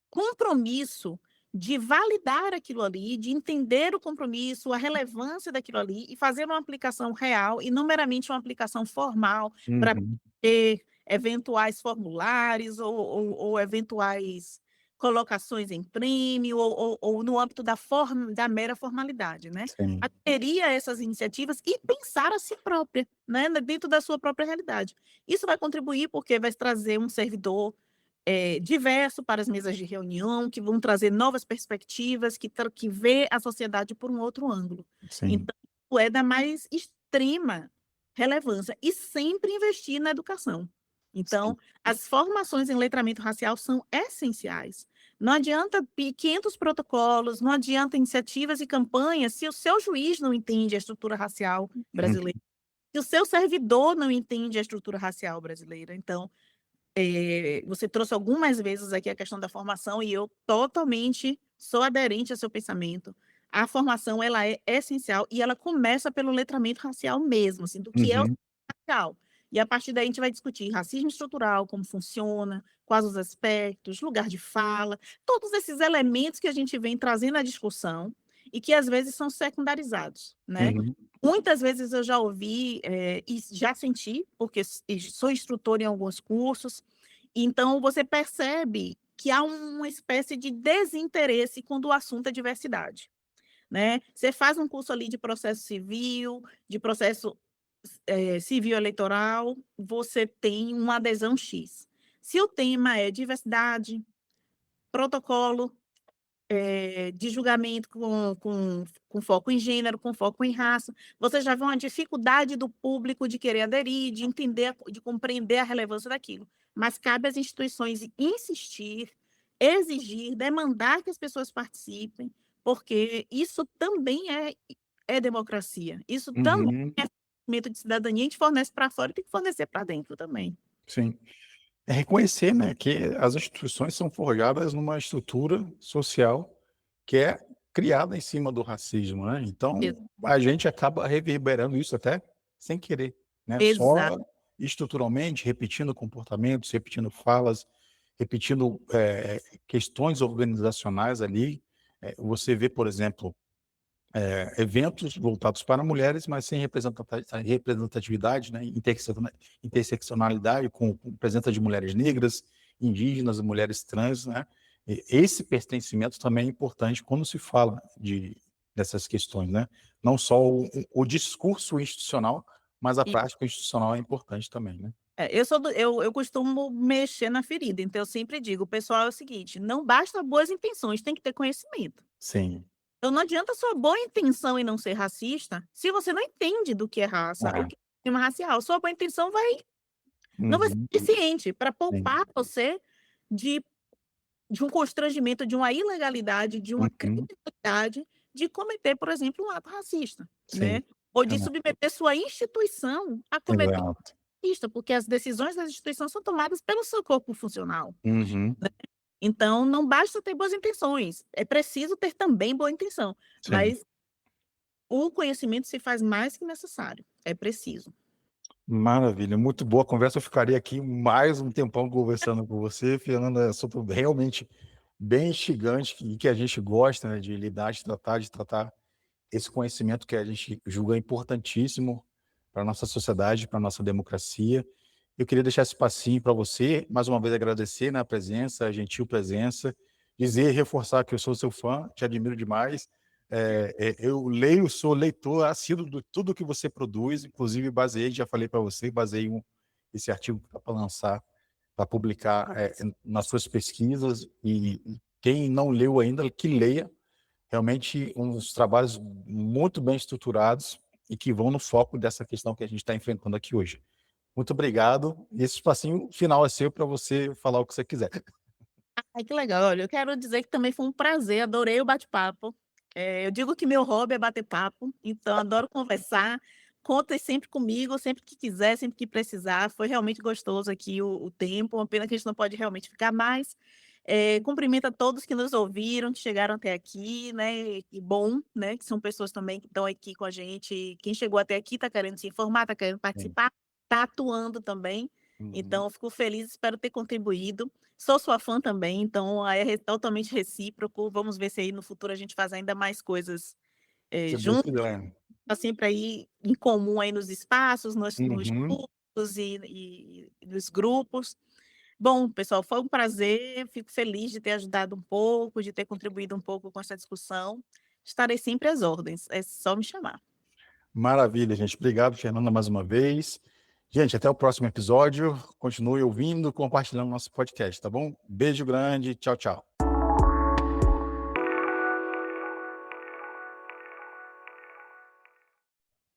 compromisso de validar aquilo ali, de entender o compromisso, a relevância daquilo ali e fazer uma aplicação real e não meramente uma aplicação formal para uhum, ter eventuais formulários ou eventuais colocações em prêmio ou no âmbito da mera formalidade, né. sim. Aderir a essas iniciativas e pensar a si própria, né, dentro da sua própria realidade. Isso vai contribuir, porque vai trazer um servidor diverso para as mesas de reunião, que vão trazer novas perspectivas, que vê a sociedade por um outro ângulo. Sim. Então, isso é da mais extrema relevância e sempre investir na educação. Sim. Então, as formações em letramento racial são essenciais. Não adianta 500 protocolos, não adianta iniciativas e campanhas se o seu juiz não entende a estrutura racial Uhum, brasileira, se o seu servidor não entende a estrutura racial brasileira. Então, você trouxe algumas vezes aqui a questão da formação e eu totalmente sou aderente ao seu pensamento. A formação ela é essencial e ela começa pelo letramento racial mesmo, assim, do que é o uhum, racial. E a partir daí a gente vai discutir racismo estrutural, como funciona, quais os aspectos, lugar de fala, todos esses elementos que a gente vem trazendo à discussão e que às vezes são secundarizados, né. uhum, Muitas vezes eu já ouvi, e já senti, porque sou instrutora em alguns cursos, então você percebe que há uma espécie de desinteresse quando o assunto é diversidade, né. Você faz um curso ali de processo civil, de processo, civil eleitoral, você tem uma adesão X. Se o tema é diversidade, protocolo, de julgamento com foco em gênero, com foco em raça, você já vê uma dificuldade do público de querer aderir, de entender, de compreender a relevância daquilo. Mas cabe às instituições insistir, exigir, demandar que as pessoas participem, porque isso também é democracia, isso também uhum, é sentimento de cidadania, a gente fornece para fora e tem que fornecer para dentro também. sim. É reconhecer, né, que as instituições são forjadas numa estrutura social que é criada em cima do racismo, né, Ex então a gente acaba reverberando isso até sem querer, né, exa só estruturalmente repetindo comportamentos, repetindo falas, repetindo, questões organizacionais ali. Você vê, por exemplo, eventos voltados para mulheres, mas sem representatividade, né, interseccionalidade com presença de mulheres negras, indígenas, mulheres trans, né. Esse pertencimento também é importante quando se fala dessas questões, né. Não só o discurso institucional, mas a e prática institucional é importante também, né. Eu costumo mexer na ferida, então eu sempre digo: "O pessoal é o seguinte, não basta boas intenções, tem que ter conhecimento". Sim. Então não adianta sua boa intenção em não ser racista, se você não entende do que é raça, o É. que é sistema racial. Sua boa intenção não vai ser Uhum. suficiente para Sim. poupar você de de um constrangimento, de uma ilegalidade, de uma Uhum. criminalidade, de cometer, por exemplo, um ato racista, Sim. né, ou de É. submeter sua instituição a cometer um Exato. ato racista, porque as decisões das instituições são tomadas pelo seu corpo funcional. Uhum. Então não basta ter boas intenções, é preciso ter também boa intenção, Sim. mas o conhecimento se faz mais que necessário, é preciso. Maravilha, muito boa a conversa. Eu ficaria aqui mais um tempão conversando com você, Fernanda. É assunto realmente bem instigante e que a gente gosta, né, de lidar, de tratar esse conhecimento que a gente julga importantíssimo para a nossa sociedade, para a nossa democracia. Eu queria deixar esse passinho para você, mais uma vez agradecer, né, a presença, a gentil presença, dizer, reforçar que eu sou seu fã, te admiro demais. Eu leio, sou leitor assíduo de tudo que você produz, inclusive baseei, já falei para você, baseei esse artigo que está para lançar, para publicar nas suas pesquisas, e quem não leu ainda, que leia, realmente uns trabalhos muito bem estruturados e que vão no foco dessa questão que a gente está enfrentando aqui hoje. Muito obrigado. E esse espacinho final é seu para você falar o que você quiser. Ai, que legal. Olha, eu quero dizer que também foi um prazer, adorei o bate-papo. Eu digo que meu hobby é bater papo, então adoro conversar. Conta sempre comigo, sempre que quiser, sempre que precisar. Foi realmente gostoso aqui o tempo, uma pena que a gente não pode realmente ficar mais. Cumprimento a todos que nos ouviram, que chegaram até aqui, né, e bom, né, que são pessoas também que estão aqui com a gente. Quem chegou até aqui está querendo se informar, está querendo Sim. participar, está atuando também. Uhum. Então eu fico feliz, espero ter contribuído. Sou sua fã também, então aí totalmente recíproco. Vamos ver se aí no futuro a gente faz ainda mais coisas, Se Deus juntos, quiser. tá sempre aí em comum aí nos espaços, nos Uhum. cursos e nos grupos. Bom, pessoal, foi um prazer, fico feliz de ter ajudado um pouco, de ter contribuído um pouco com essa discussão. Estarei sempre às ordens, é só me chamar. Maravilha, gente. Obrigado, Fernanda, mais uma vez. Gente, até o próximo episódio. Continue ouvindo, compartilhando nosso podcast, tá bom? Beijo grande. Tchau, tchau.